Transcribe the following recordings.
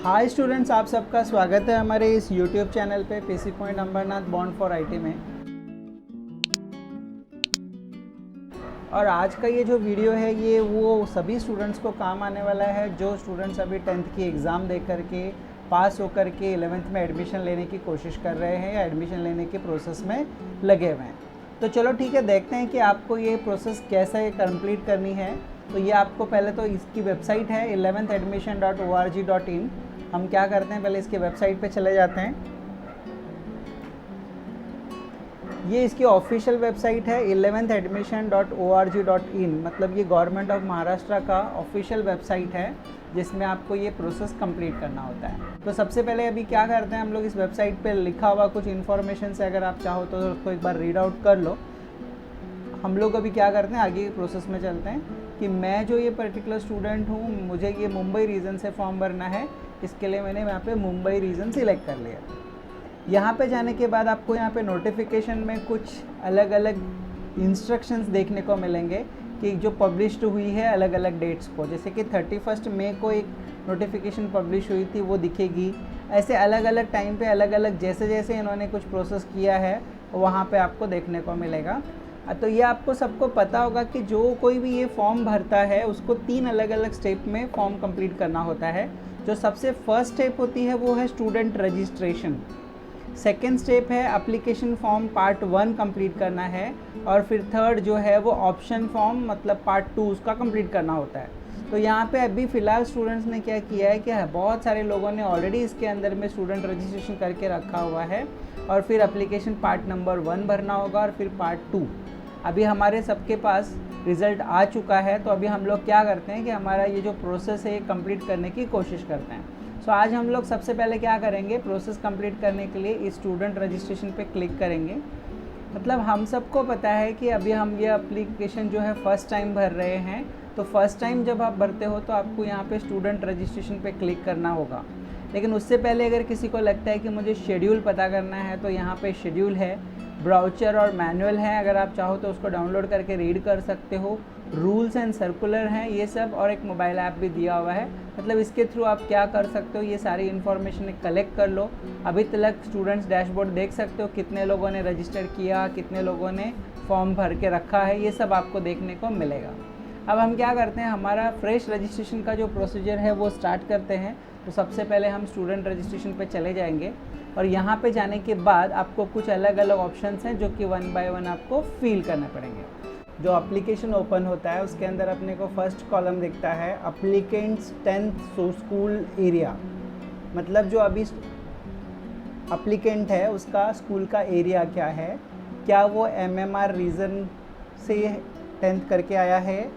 Hi students, आप सबका स्वागत है हमारे इस यूट्यूब चैनल पे PC point Ambernath bond for IT में। और आज का ये जो वीडियो है ये वो सभी स्टूडेंट्स को काम आने वाला है जो स्टूडेंट्स अभी 10th की एग्ज़ाम दे करके पास होकर के 11th में एडमिशन लेने की कोशिश कर रहे हैं या एडमिशन लेने के प्रोसेस में लगे हुए हैं। तो चलो ठीक है, देखते हैं कि आपको ये प्रोसेस कैसे कंप्लीट करनी है। तो ये आपको पहले तो इसकी वेबसाइट है 11thadmission.org.in। हम क्या करते हैं, पहले इसकी वेबसाइट पे चले जाते हैं। ये इसकी ऑफिशियल वेबसाइट है 11thadmission.org.in, मतलब ये गवर्नमेंट ऑफ महाराष्ट्र का ऑफिशियल वेबसाइट है जिसमें आपको ये प्रोसेस कंप्लीट करना होता है। तो सबसे पहले अभी क्या करते हैं हम लोग, इस वेबसाइट पे लिखा हुआ कुछ इन्फॉर्मेशन से अगर आप चाहो तो उसको एक बार रीड आउट कर लो। हम लोग अभी क्या करते हैं, आगे प्रोसेस में चलते हैं कि मैं जो ये पर्टिकुलर स्टूडेंट हूँ, मुझे ये मुंबई रीजन से फॉर्म भरना है। इसके लिए मैंने यहाँ पे मुंबई रीजन सिलेक्ट कर लिया। यहाँ पे जाने के बाद आपको यहाँ पे नोटिफिकेशन में कुछ अलग अलग इंस्ट्रक्शंस देखने को मिलेंगे कि जो पब्लिश्ड हुई है अलग अलग डेट्स को, जैसे कि 31 मई को एक नोटिफिकेशन पब्लिश हुई थी, वो दिखेगी। ऐसे अलग अलग टाइम पे अलग अलग जैसे जैसे इन्होंने कुछ प्रोसेस किया है वहाँ पे आपको देखने को मिलेगा। तो ये आपको सबको पता होगा कि जो कोई भी ये फॉर्म भरता है उसको 3 अलग अलग स्टेप में फॉर्म कंप्लीट करना होता है। जो सबसे फर्स्ट स्टेप होती है वो है स्टूडेंट रजिस्ट्रेशन। सेकेंड स्टेप है एप्लीकेशन फॉर्म पार्ट 1 कंप्लीट करना है, और फिर थर्ड जो है वो ऑप्शन फॉर्म मतलब पार्ट 2 उसका कंप्लीट करना होता है। तो यहाँ पे अभी फ़िलहाल स्टूडेंट्स ने क्या किया है कि बहुत सारे लोगों ने ऑलरेडी इसके अंदर में स्टूडेंट रजिस्ट्रेशन करके रखा हुआ है, और फिर एप्लीकेशन पार्ट नंबर 1 भरना होगा और फिर पार्ट 2। अभी हमारे सबके पास रिज़ल्ट आ चुका है, तो अभी हम लोग क्या करते हैं कि हमारा ये जो प्रोसेस है कंप्लीट करने की कोशिश करते हैं। सो आज हम लोग सबसे पहले क्या करेंगे, प्रोसेस कंप्लीट करने के लिए इस स्टूडेंट रजिस्ट्रेशन पे क्लिक करेंगे। मतलब हम सबको पता है कि अभी हम ये एप्लीकेशन जो है फ़र्स्ट टाइम भर रहे हैं, तो फर्स्ट टाइम जब आप भरते हो तो आपको यहाँ पे स्टूडेंट रजिस्ट्रेशन पे क्लिक करना होगा। लेकिन उससे पहले अगर किसी को लगता है कि मुझे शेड्यूल पता करना है, तो यहाँ पे शेड्यूल है, ब्राउचर और मैनुअल है, अगर आप चाहो तो उसको डाउनलोड करके रीड कर सकते हो। रूल्स एंड सर्कुलर हैं ये सब, और एक मोबाइल ऐप भी दिया हुआ है। मतलब इसके थ्रू आप क्या कर सकते हो, ये सारी इन्फॉर्मेशन कलेक्ट कर लो। अभी तक स्टूडेंट्स डैशबोर्ड देख सकते हो, कितने लोगों ने रजिस्टर किया, कितने लोगों ने फॉर्म भर के रखा है, ये सब आपको देखने को मिलेगा। अब हम क्या करते हैं, हमारा फ्रेश रजिस्ट्रेशन का जो प्रोसीजर है वो स्टार्ट करते हैं। तो सबसे पहले हम स्टूडेंट रजिस्ट्रेशन पे चले जाएंगे, और यहाँ पे जाने के बाद आपको कुछ अलग अलग ऑप्शंस हैं जो कि 1 बाय 1 आपको फिल करने पड़ेंगे। जो एप्लीकेशन ओपन होता है उसके अंदर अपने को फर्स्ट कॉलम दिखता है एप्लीकेंट्स 10th स्कूल एरिया, मतलब जो अभी एप्लीकेंट है उसका स्कूल का एरिया क्या है, क्या वो MMR रीजन से 10th करके आया है,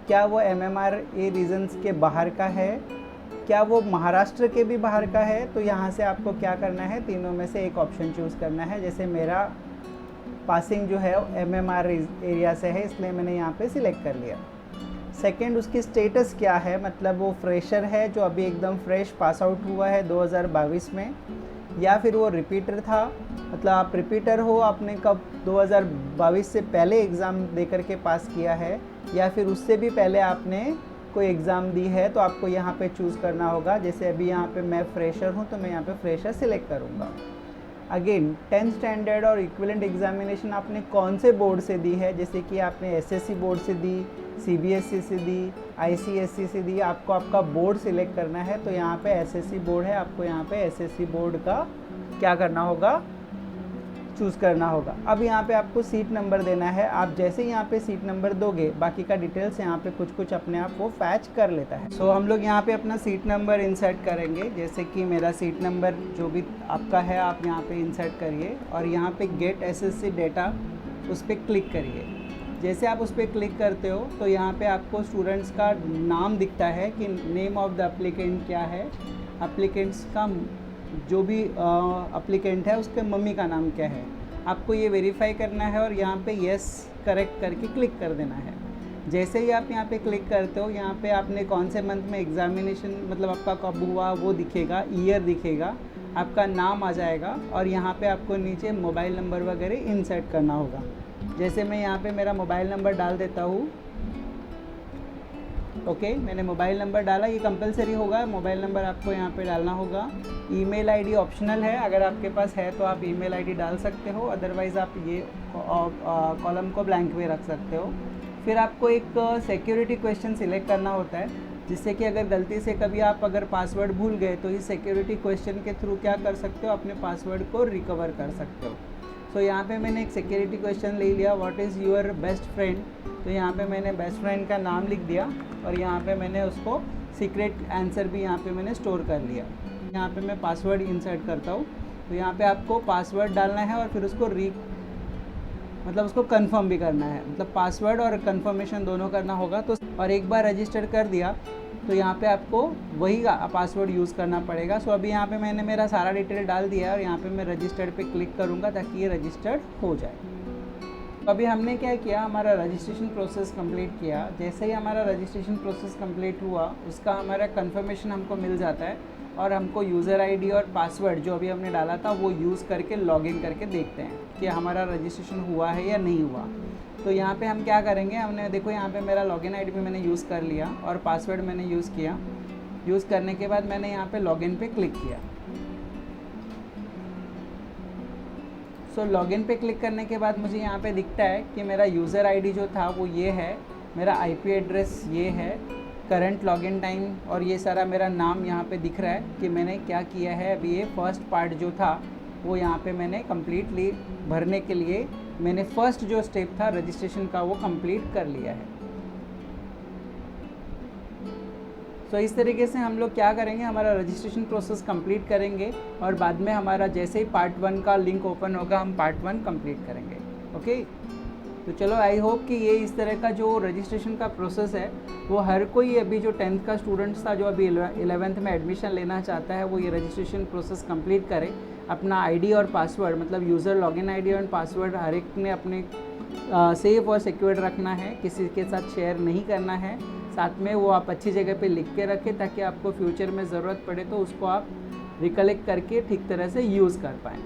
क्या वो MMR ए रीजन्स के बाहर का है, क्या वो महाराष्ट्र के भी बाहर का है। तो यहाँ से आपको क्या करना है, तीनों में से एक ऑप्शन चूज़ करना है। जैसे मेरा पासिंग जो है MMR एरिया से है, इसलिए मैंने यहाँ पे सिलेक्ट कर लिया। सेकंड, उसकी स्टेटस क्या है, मतलब वो फ्रेशर है जो अभी एकदम फ्रेश पास आउट हुआ है 2022 में, या फिर वो रिपीटर था, मतलब आप रिपीटर हो, आपने कब 2022 से पहले एग्ज़ाम दे करके पास किया है, या फिर उससे भी पहले आपने कोई एग्ज़ाम दी है। तो आपको यहाँ पे चूज़ करना होगा। जैसे अभी यहाँ पे मैं फ्रेशर हूँ तो मैं यहाँ पे फ्रेशर सिलेक्ट करूँगा। अगेन 10th स्टैंडर्ड और इक्विवेलेंट एग्जामिनेशन आपने कौन से बोर्ड से दी है, जैसे कि आपने SSC बोर्ड से दी, CBSE से दी, ICSE से दी, आपको आपका बोर्ड सिलेक्ट करना है। तो यहाँ पे SSC बोर्ड है, आपको यहाँ पे SSC बोर्ड का क्या करना होगा, चूज़ करना होगा। अब यहाँ पे आपको सीट नंबर देना है। आप जैसे ही यहाँ पे सीट नंबर दोगे, बाकी का डिटेल्स यहाँ पे कुछ कुछ अपने आप वो फैच कर लेता है। सो हम लोग यहाँ पे अपना सीट नंबर इंसर्ट करेंगे। जैसे कि मेरा सीट नंबर जो भी आपका है आप यहाँ पे इंसर्ट करिए, और यहाँ पे गेट SSC डेटा उस पर क्लिक करिए। जैसे आप उस पर क्लिक करते हो तो यहाँ पे आपको स्टूडेंट्स का नाम दिखता है कि नेम ऑफ द एप्लीकेंट क्या है, एप्लीकेंट्स का जो भी एप्लीकेंट है उसके मम्मी का नाम क्या है, आपको ये वेरीफाई करना है, और यहाँ पे यस करेक्ट करके क्लिक कर देना है। जैसे ही आप यहाँ पे क्लिक करते हो, यहाँ पे आपने कौन से मंथ में एग्जामिनेशन मतलब आपका कब हुआ वो दिखेगा, ईयर दिखेगा, आपका नाम आ जाएगा, और यहाँ पे आपको नीचे मोबाइल नंबर वगैरह इंसर्ट करना होगा। जैसे मैं यहाँ पे मेरा मोबाइल नंबर डाल देता हूँ, ओके, मैंने मोबाइल नंबर डाला, ये कंपलसरी होगा, मोबाइल नंबर आपको यहाँ पे डालना होगा। ईमेल आईडी ऑप्शनल है, अगर आपके पास है तो आप ईमेल आईडी डाल सकते हो, अदरवाइज़ आप ये कॉलम को ब्लैंक में रख सकते हो। फिर आपको एक सिक्योरिटी क्वेश्चन सिलेक्ट करना होता है, जिससे कि अगर गलती से कभी आप अगर पासवर्ड भूल गए तो इस सिक्योरिटी क्वेश्चन के थ्रू क्या कर सकते हो, अपने पासवर्ड को रिकवर कर सकते हो। सो यहाँ पे मैंने एक सिक्योरिटी क्वेश्चन ले लिया, what is your best friend. तो यहाँ पे मैंने बेस्ट फ्रेंड का नाम लिख दिया और यहाँ पे मैंने उसको सीक्रेट आंसर भी यहाँ पे मैंने स्टोर कर लिया। यहाँ पे मैं पासवर्ड इंसर्ट करता हूँ, तो यहाँ पे आपको पासवर्ड डालना है और फिर उसको मतलब उसको कंफर्म भी करना है, मतलब पासवर्ड और कंफर्मेशन दोनों करना होगा। तो और एक बार रजिस्टर कर दिया तो यहाँ पे आपको वही पासवर्ड यूज़ करना पड़ेगा। सो अभी यहाँ पे मैंने मेरा सारा डिटेल डाल दिया है और यहाँ पे मैं रजिस्टर्ड पे क्लिक करूँगा ताकि ये रजिस्टर्ड हो जाए। तो अभी हमने क्या किया, हमारा रजिस्ट्रेशन प्रोसेस कंप्लीट किया। जैसे ही हमारा रजिस्ट्रेशन प्रोसेस कंप्लीट हुआ, उसका हमारा कंफर्मेशन हमको मिल जाता है और हमको यूज़र आईडी और पासवर्ड जो अभी हमने डाला था वो यूज़ करके लॉगिन करके देखते हैं कि हमारा रजिस्ट्रेशन हुआ है या नहीं हुआ। तो यहाँ पे हम क्या करेंगे, हमने देखो यहाँ पे मेरा लॉगिन आईडी भी मैंने यूज़ कर लिया और पासवर्ड मैंने यूज़ किया। यूज़ करने के बाद मैंने यहाँ पे लॉगिन पे क्लिक किया। सो लॉगिन पे क्लिक करने के बाद मुझे यहाँ पे दिखता है कि मेरा यूज़र आईडी जो था वो ये है, मेरा आईपी एड्रेस ये है, करंट लॉगिन टाइम और ये सारा मेरा नाम यहाँ पे दिख रहा है कि मैंने क्या किया है। अभी ये फर्स्ट पार्ट जो था वो यहाँ पे मैंने कम्प्लीटली भरने के लिए मैंने फर्स्ट जो स्टेप था रजिस्ट्रेशन का वो कंप्लीट कर लिया है। तो इस तरीके से हम लोग क्या करेंगे, हमारा रजिस्ट्रेशन प्रोसेस कंप्लीट करेंगे और बाद में हमारा जैसे ही पार्ट 1 का लिंक ओपन होगा हम पार्ट 1 कंप्लीट करेंगे। ओके, तो चलो आई होप कि ये इस तरह का जो रजिस्ट्रेशन का प्रोसेस है वो हर कोई अभी जो 10th का स्टूडेंट्स था जो अभी 11th में एडमिशन लेना चाहता है वो ये रजिस्ट्रेशन प्रोसेस कंप्लीट करे। अपना आईडी और पासवर्ड मतलब यूज़र लॉगिन आईडी और पासवर्ड हर एक ने अपने सेफ और सिक्योर्ड रखना है, किसी के साथ शेयर नहीं करना है। साथ में वो आप अच्छी जगह पे लिख के रखें ताकि आपको फ्यूचर में ज़रूरत पड़े तो उसको आप रिकलेक्ट करके ठीक तरह से यूज़ कर पाएँ।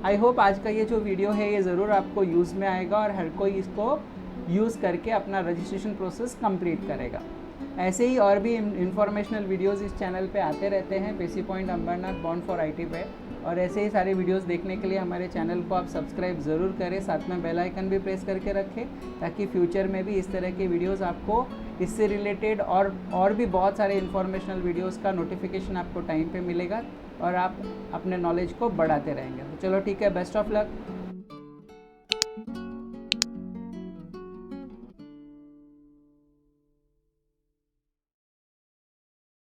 आई होप आज का ये जो वीडियो है ये ज़रूर आपको यूज़ में आएगा और हर कोई इसको यूज़ करके अपना रजिस्ट्रेशन प्रोसेस कंप्लीट करेगा। ऐसे ही और भी इंफॉर्मेशनल वीडियोस इस चैनल पे आते रहते हैं, पेसी point Ambernath bond for IT पे। और ऐसे ही सारे वीडियोस देखने के लिए हमारे चैनल को आप सब्सक्राइब ज़रूर करें, साथ में बेल आइकन भी प्रेस करके रखें ताकि फ्यूचर में भी इस तरह के वीडियोस आपको इससे रिलेटेड और भी बहुत सारे इंफॉर्मेशनल वीडियोस का नोटिफिकेशन आपको टाइम पे मिलेगा और आप अपने नॉलेज को बढ़ाते रहेंगे। तो चलो ठीक है, बेस्ट ऑफ लक।